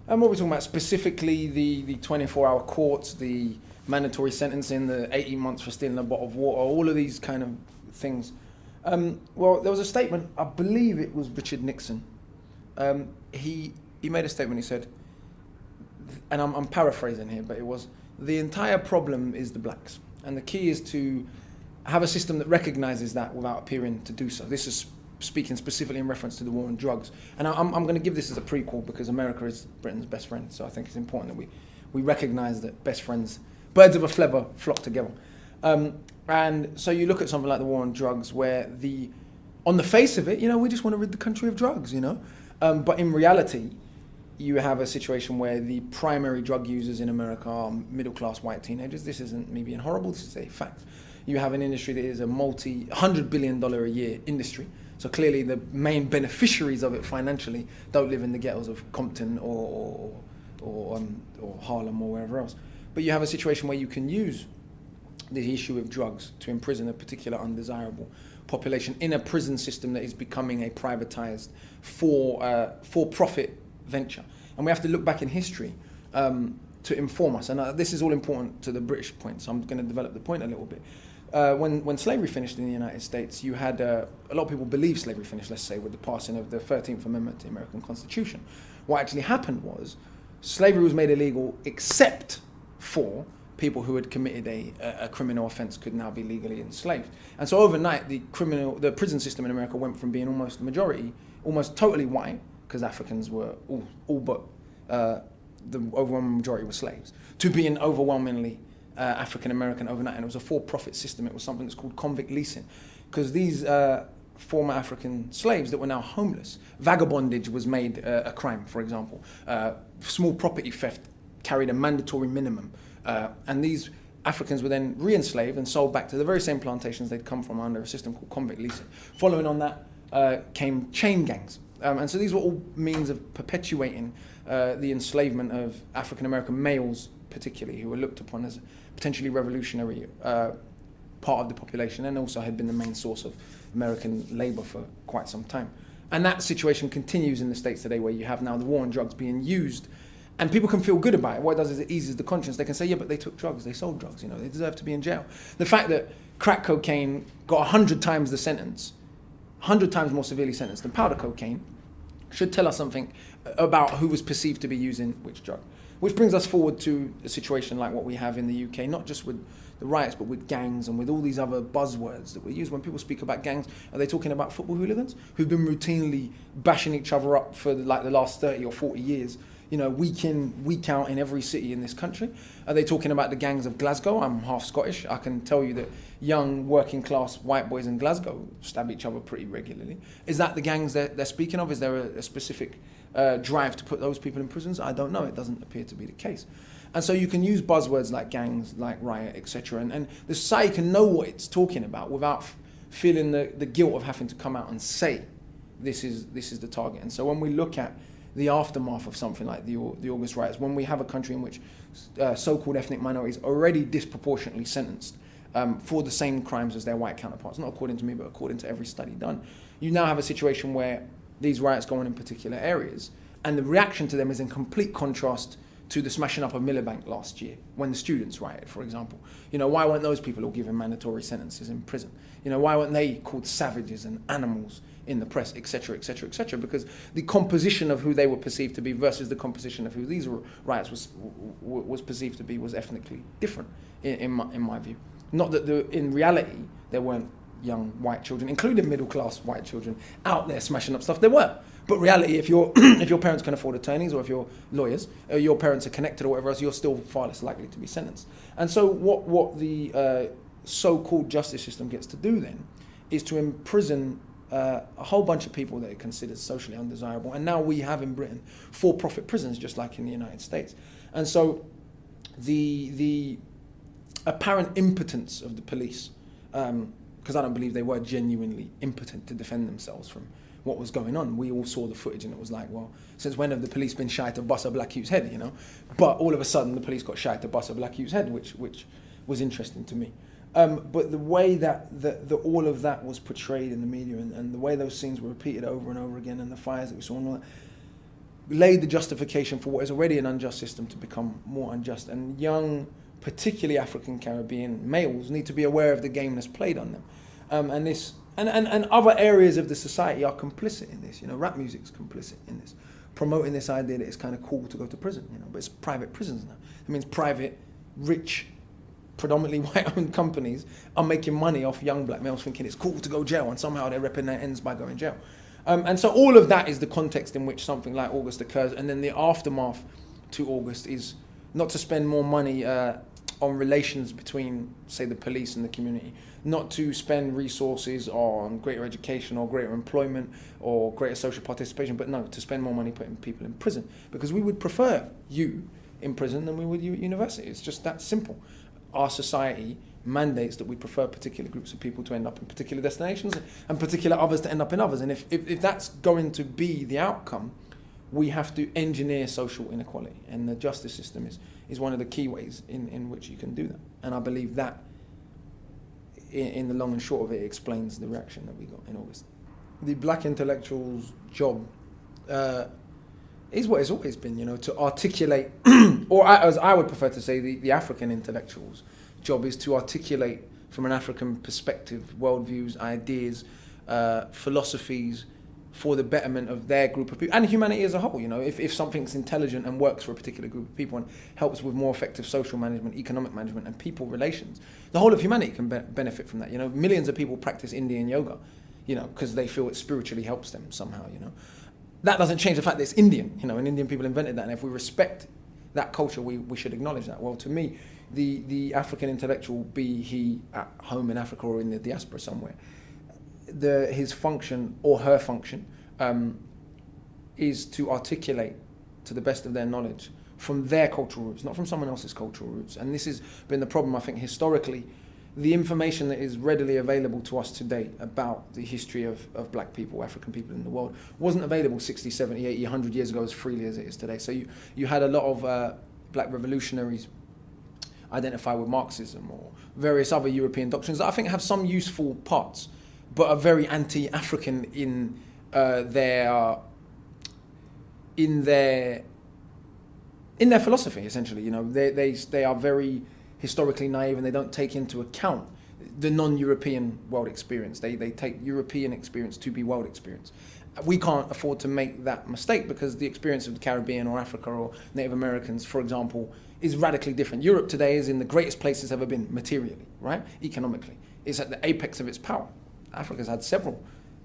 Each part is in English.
And what we're talking about specifically, the 24-hour courts, the mandatory sentencing, the 18 months for stealing a bottle of water, all of these kind of things. Well, there was a statement, I believe it was Richard Nixon. He made a statement, he said, and I'm paraphrasing here, but it was, the entire problem is the blacks. And the key is to have a system that recognises that without appearing to do so. This is speaking specifically in reference to the war on drugs. And I'm going to give this as a prequel because America is Britain's best friend. So I think it's important that we recognise that best friends, birds of a feather, flock together. And so you look at something like the war on drugs where on the face of it, we just want to rid the country of drugs, But in reality, you have a situation where the primary drug users in America are middle-class white teenagers. This isn't me being horrible, this is a fact. You have an industry that is a $100 billion a year industry. So clearly the main beneficiaries of it financially don't live in the ghettos of Compton or Harlem or wherever else. But you have a situation where you can use the issue of drugs to imprison a particular undesirable population in a prison system that is becoming a privatized for-profit venture. And we have to look back in history to inform us. And this is all important to the British point, so I'm going to develop the point a little bit. When slavery finished in the United States, you had a lot of people believe slavery finished, let's say, with the passing of the 13th Amendment to the American Constitution. What actually happened was slavery was made illegal except for people who had committed a criminal offence could now be legally enslaved. And so overnight, the prison system in America went from being almost totally white, because Africans were all but the overwhelming majority were slaves, to being overwhelmingly African American overnight, and it was a for-profit system. It was something that's called convict leasing, because these former African slaves that were now homeless, vagabondage was made a crime, for example. Small property theft carried a mandatory minimum, and these Africans were then re-enslaved and sold back to the very same plantations they'd come from under a system called convict leasing. Following on that came chain gangs. And so these were all means of perpetuating the enslavement of African American males, particularly, who were looked upon as a potentially revolutionary part of the population, and also had been the main source of American labour for quite some time. And that situation continues in the States today, where you have now the war on drugs being used, and people can feel good about it. What it does is it eases the conscience. They can say, yeah, but they took drugs, they sold drugs, they deserve to be in jail. The fact that crack cocaine got 100 times the sentence, 100 times more severely sentenced than powder cocaine, should tell us something about who was perceived to be using which drug. Which brings us forward to a situation like what we have in the UK, not just with the riots, but with gangs and with all these other buzzwords that we use. When people speak about gangs, are they talking about football hooligans who've been routinely bashing each other up for the last 30 or 40 years, week in, week out in every city in this country? Are they talking about the gangs of Glasgow? I'm half Scottish. I can tell you that young working class white boys in Glasgow stab each other pretty regularly. Is that the gangs they're speaking of? Is there a specific drive to put those people in prisons? I don't know. It doesn't appear to be the case. And so you can use buzzwords like gangs, like riot, etc. And the society can know what it's talking about without feeling the guilt of having to come out and say this is the target. And so when we look at the aftermath of something like the August riots, when we have a country in which so-called ethnic minorities are already disproportionately sentenced for the same crimes as their white counterparts, not according to me, but according to every study done, you now have a situation where these riots go on in particular areas, and the reaction to them is in complete contrast to the smashing up of Millerbank last year, when the students rioted, for example. Why weren't those people all given mandatory sentences in prison? Why weren't they called savages and animals in the press, etc., etc., etc.? Because the composition of who they were perceived to be versus the composition of who these riots was perceived to be was ethnically different, in my view. Not that in reality there weren't young white children, including middle-class white children, out there smashing up stuff. There were. But reality, if your parents can afford attorneys, or if you're lawyers, or your parents are connected or whatever else, you're still far less likely to be sentenced. And so what the so-called justice system gets to do then is to imprison a whole bunch of people that it considers socially undesirable. And now we have in Britain for-profit prisons, just like in the United States. And so the apparent impotence of the police, because I don't believe they were genuinely impotent to defend themselves from what was going on. We all saw the footage and it was like, well, since when have the police been shy to bust a black youth's head, But all of a sudden the police got shy to bust a black youth's head, which was interesting to me. But the way that all of that was portrayed in the media, and the way those scenes were repeated over and over again, and the fires that we saw and all that, laid the justification for what is already an unjust system to become more unjust. And young, particularly African Caribbean males, need to be aware of the game that's played on them. And other areas of the society are complicit in this. Rap music's complicit in this, promoting this idea that it's kind of cool to go to prison. But it's private prisons now. It means private, rich, predominantly white-owned companies are making money off young black males thinking it's cool to go jail, and somehow they're repping their ends by going jail. And so all of that is the context in which something like August occurs, and then the aftermath to August is not to spend more money on relations between, say, the police and the community, not to spend resources on greater education or greater employment or greater social participation, but no, to spend more money putting people in prison, because we would prefer you in prison than we would you at university. It's just that simple. Our society mandates that we prefer particular groups of people to end up in particular destinations and particular others to end up in others. And if that's going to be the outcome, we have to engineer social inequality. And the justice system is one of the key ways in which you can do that. And I believe that, in the long and short of it, explains the reaction that we got in August. The black intellectual's job is what it's always been, to articulate, or as I would prefer to say, the African intellectual's job is to articulate from an African perspective worldviews, ideas, philosophies for the betterment of their group of people and humanity as a whole. If something's intelligent and works for a particular group of people and helps with more effective social management, economic management, and people relations, the whole of humanity can benefit from that. Millions of people practice Indian yoga, because they feel it spiritually helps them somehow. That doesn't change the fact that it's Indian, and Indian people invented that. And if we respect that culture, we should acknowledge that. Well, to me, the African intellectual, be he at home in Africa or in the diaspora somewhere, his function or her function is to articulate to the best of their knowledge from their cultural roots, not from someone else's cultural roots. And this has been the problem, I think, historically. The information that is readily available to us today about the history of black people, African people in the world, wasn't available 60, 70, 80, 100 years ago as freely as it is today. So you had a lot of black revolutionaries identify with Marxism or various other European doctrines that I think have some useful parts, but are very anti-African in their philosophy. Essentially, they are very historically naive, and they don't take into account the non-European world experience. They take European experience to be world experience. We can't afford to make that mistake, because the experience of the Caribbean or Africa or Native Americans, for example, is radically different. Europe today is in the greatest place it's ever been materially, right? Economically. It's at the apex of its power. Africa's had several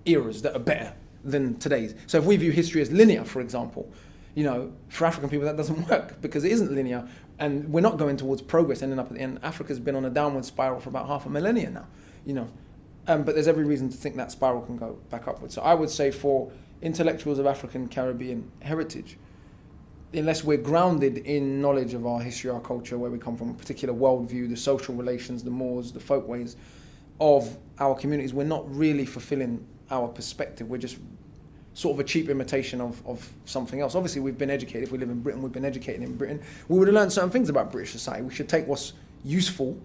eras that are better than today's. So if we view history as linear, for example, for African people that doesn't work, because it isn't linear, and we're not going towards progress ending up at the end. Africa's been on a downward spiral for about half a millennia now, but there's every reason to think that spiral can go back upwards. So I would say for intellectuals of African Caribbean heritage, unless we're grounded in knowledge of our history, our culture, where we come from, a particular worldview, the social relations, the mores, the folkways of our communities, we're not really fulfilling our perspective. We're just sort of a cheap imitation of something else. Obviously, we've been educated. If we live in Britain, we've been educated in Britain. We would have learned certain things about British society. We should take what's useful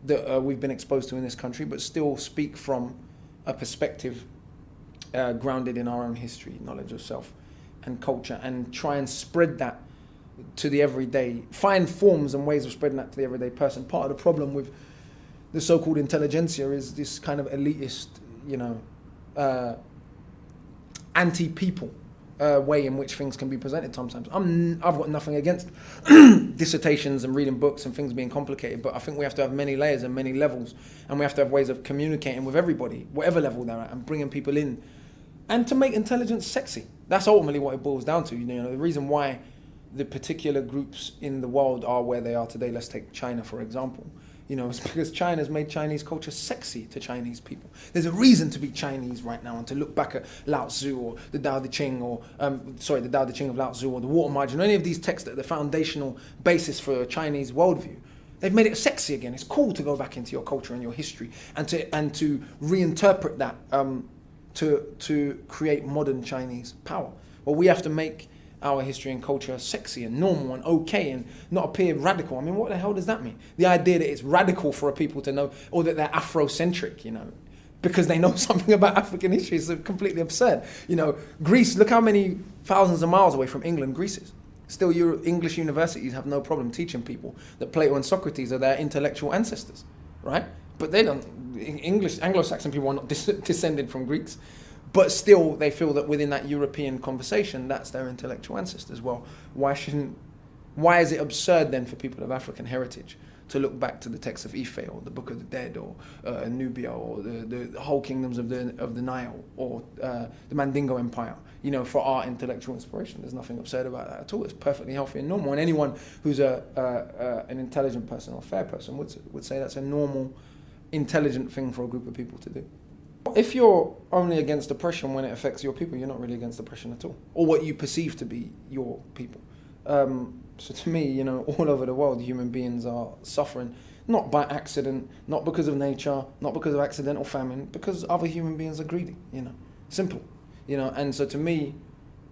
that we've been exposed to in this country, but still speak from a perspective grounded in our own history, knowledge of self and culture, and try and spread that to the everyday, find forms and ways of spreading that to the everyday person. Part of the problem with the so-called intelligentsia is this kind of elitist, anti-people way in which things can be presented sometimes. I've got nothing against dissertations and reading books and things being complicated, but I think we have to have many layers and many levels, and we have to have ways of communicating with everybody, whatever level they're at, and bringing people in, and to make intelligence sexy. That's ultimately what it boils down to. The reason why the particular groups in the world are where they are today, let's take China, for example, it's because China's made Chinese culture sexy to Chinese people. There's a reason to be Chinese right now and to look back at Lao Tzu or the Tao Te Ching the Tao Te Ching of Lao Tzu or the Water Margin, or any of these texts that are the foundational basis for a Chinese worldview. They've made it sexy again. It's cool to go back into your culture and your history and to reinterpret that to create modern Chinese power. Well, we have to make our history and culture sexy and normal and okay and not appear radical. I mean, what the hell does that mean? The idea that it's radical for a people to know, or that they're Afrocentric, because they know something about African history. It's completely absurd. You know, Greece, look how many thousands of miles away from England Greece is. Still, English universities have no problem teaching people that Plato and Socrates are their intellectual ancestors, right? But they don't, Anglo-Saxon people are not descended from Greeks, but still they feel that within that European conversation, that's their intellectual ancestors. Well, why is it absurd then for people of African heritage to look back to the texts of Ife or the Book of the Dead or Nubia or the whole kingdoms of the Nile or the Mandingo Empire, you know, for our intellectual inspiration? There's nothing absurd about that at all. It's perfectly healthy and normal. And anyone who's an intelligent person or a fair person would say that's a normal, intelligent thing for a group of people to do. If you're only against oppression when it affects your people, you're not really against oppression at all, or what you perceive to be your people. So to me, you know, all over the world, human beings are suffering, not by accident, not because of nature, not because of accidental famine, because other human beings are greedy, you know, simple, you know. And so to me,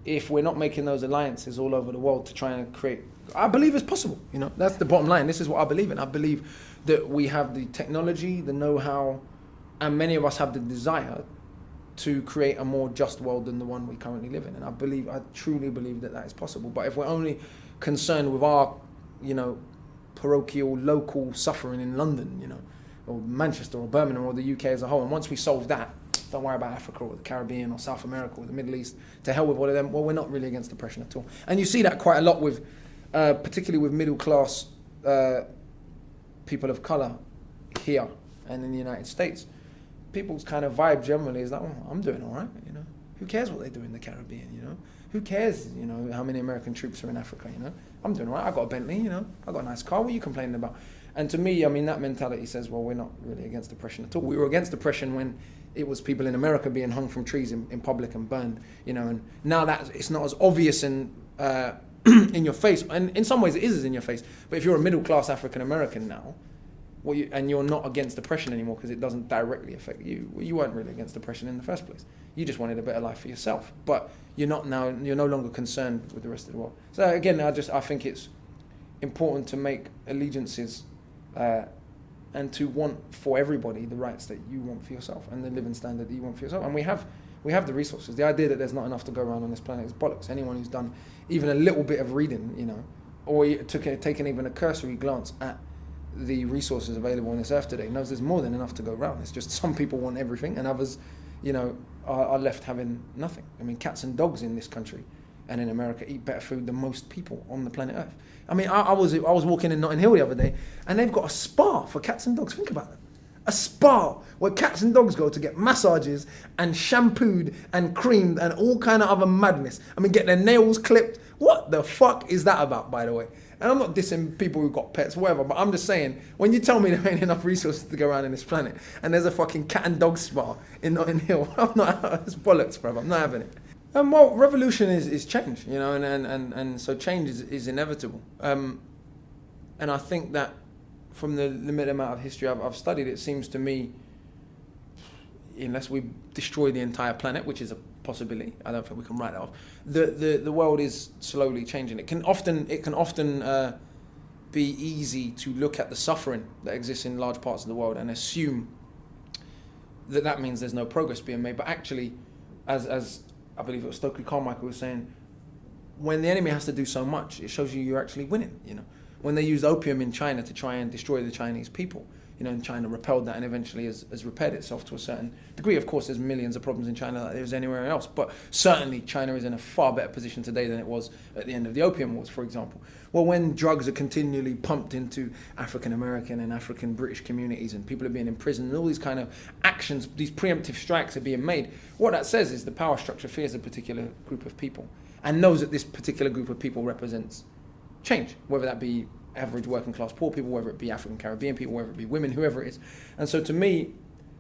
if we're not making those alliances all over the world to try and create, I believe it's possible, you know, that's the bottom line. This is what I believe in. I believe that we have the technology, the know-how, and many of us have the desire to create a more just world than the one we currently live in. And I truly believe that that is possible. But if we're only concerned with our, you know, parochial, local suffering in London, you know, or Manchester or Birmingham or the UK as a whole, and once we solve that, don't worry about Africa or the Caribbean or South America or the Middle East, to hell with all of them, well, we're not really against oppression at all. And you see that quite a lot with, particularly with middle class people of colour here and in the United States. People's kind of vibe generally is like, oh, I'm doing all right, you know. Who cares what they do in the Caribbean, you know? Who cares, you know, how many American troops are in Africa, you know? I'm doing all right, I got a Bentley, you know, I got a nice car, what are you complaining about? And to me, I mean, that mentality says, well, we're not really against oppression at all. We were against oppression when it was people in America being hung from trees in public and burned, you know, and now that it's not as obvious and in your face, and in some ways it is in your face, but if you're a middle-class African-American now, and you're not against oppression anymore because it doesn't directly affect you. Well, you weren't really against oppression in the first place. You just wanted a better life for yourself. But you're no longer concerned with the rest of the world. So again, I think it's important to make allegiances and to want for everybody the rights that you want for yourself and the living standard that you want for yourself. And we have the resources. The idea that there's not enough to go around on this planet is bollocks. Anyone who's done even a little bit of reading, you know, or taken even a cursory glance at the resources available on this earth today knows there's more than enough to go around. It's just some people want everything and others, you know, are left having nothing. I mean, cats and dogs in this country and in America eat better food than most people on the planet Earth. I mean, I was walking in Notting Hill the other day and they've got a spa for cats and dogs. Think about that. A spa where cats and dogs go to get massages and shampooed and creamed and all kind of other madness. I mean, get their nails clipped. What the fuck is that about, by the way? And I'm not dissing people who've got pets, whatever, but I'm just saying, when you tell me there ain't enough resources to go around in this planet, and there's a fucking cat and dog spa in Notting Hill, I'm not, it's bollocks, bruv, I'm not having it. Well, revolution is change, you know, and so change is inevitable. And I think that from the limited amount of history I've studied, it seems to me, unless we destroy the entire planet, which is a possibility, I don't think we can write that off, the world is slowly changing. It can often be easy to look at the suffering that exists in large parts of the world and assume that means there's no progress being made. But actually, as I believe it was Stokely Carmichael was saying, when the enemy has to do so much, it shows you're actually winning, you know. When they used opium in China to try and destroy the Chinese people, you know, and China repelled that and eventually has repaired itself to a certain degree. Of course, there's millions of problems in China like there is anywhere else, but certainly China is in a far better position today than it was at the end of the Opium Wars, for example. Well, when drugs are continually pumped into African American and African British communities and people are being imprisoned and all these kind of actions, these preemptive strikes are being made, what that says is the power structure fears a particular group of people and knows that this particular group of people represents change, whether that be average working class poor people, whether it be African Caribbean people, whether it be women, whoever it is. And so to me,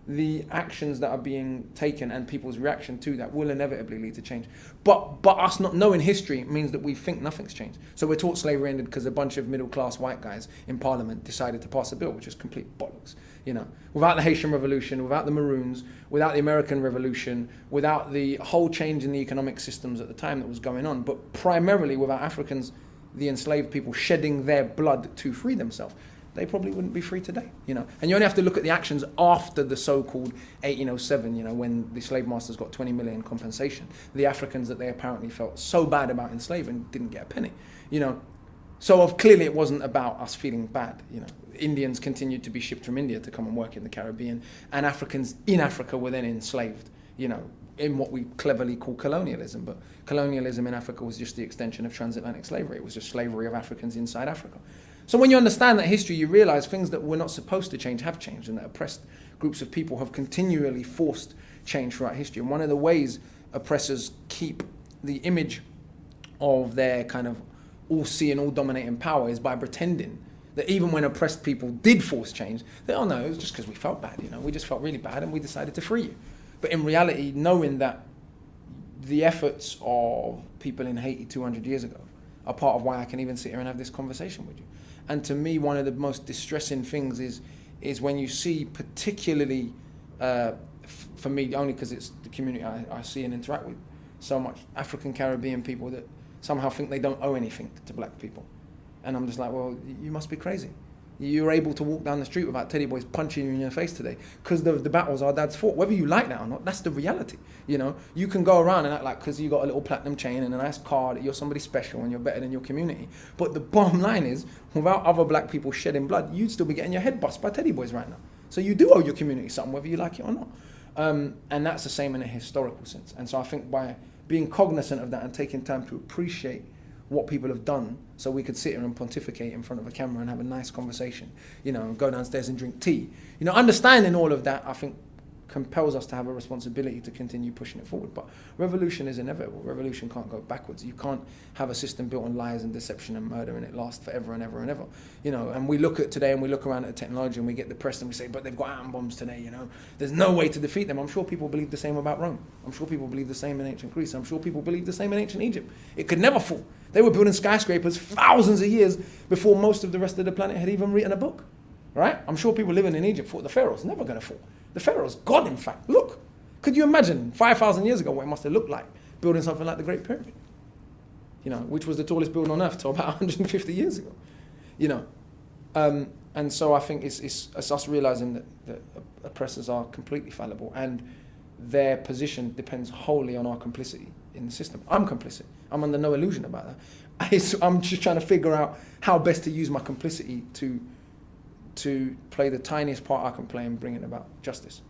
the actions that are being taken and people's reaction to that will inevitably lead to change. But us not knowing history means that we think nothing's changed. So we're taught slavery ended because a bunch of middle class white guys in Parliament decided to pass a bill, which is complete bollocks. You know, without the Haitian Revolution, without the Maroons, without the American Revolution, without the whole change in the economic systems at the time that was going on, but primarily without Africans, the enslaved people, shedding their blood to free themselves, they probably wouldn't be free today, And you only have to look at the actions after the so-called 1807, when the slave masters got 20 million compensation. The Africans that they apparently felt so bad about enslaving didn't get a penny, So clearly it wasn't about us feeling bad, Indians continued to be shipped from India to come and work in the Caribbean, and Africans in Africa were then enslaved, in what we cleverly call colonialism. But colonialism in Africa was just the extension of transatlantic slavery. It was just slavery of Africans inside Africa. So when you understand that history, you realize things that were not supposed to change have changed, and that oppressed groups of people have continually forced change throughout history. And one of the ways oppressors keep the image of their kind of all-seeing, all-dominating power is by pretending that even when oppressed people did force change, they, oh no, it was just because we felt bad, we just felt really bad and we decided to free you. But in reality, knowing that the efforts of people in Haiti 200 years ago are part of why I can even sit here and have this conversation with you. And to me, one of the most distressing things is when you see, particularly for me, only because it's the community I see and interact with so much, African Caribbean people that somehow think they don't owe anything to black people. And I'm just like, well, you must be crazy. You're able to walk down the street without teddy boys punching you in your face today because the battles our dads fought. Whether you like that or not, that's the reality. You can go around and act like because you got a little platinum chain and a nice car that you're somebody special and you're better than your community. But the bottom line is, without other black people shedding blood, you'd still be getting your head bust by teddy boys right now. So you do owe your community something, whether you like it or not. And that's the same in a historical sense. And so I think by being cognizant of that and taking time to appreciate what people have done, so we could sit here and pontificate in front of a camera and have a nice conversation, and go downstairs and drink tea. Understanding all of that, I think, compels us to have a responsibility to continue pushing it forward. But revolution is inevitable. Revolution can't go backwards. You can't have a system built on lies and deception and murder and it lasts forever and ever and ever. And we look at today and we look around at technology and we get depressed and we say, but they've got atom bombs today, There's no way to defeat them. I'm sure people believe the same about Rome. I'm sure people believe the same in ancient Greece. I'm sure people believe the same in ancient Egypt. It could never fall. They were building skyscrapers thousands of years before most of the rest of the planet had even written a book. Right? I'm sure people living in Egypt thought the Pharaoh's never going to fall. The Pharaoh's God, in fact. Look, could you imagine 5,000 years ago what it must have looked like building something like the Great Pyramid? Which was the tallest building on earth till about 150 years ago. And so I think it's us realizing that oppressors are completely fallible and their position depends wholly on our complicity in the system. I'm complicit. I'm under no illusion about that. I'm just trying to figure out how best to use my complicity to play the tiniest part I can play in bringing about justice.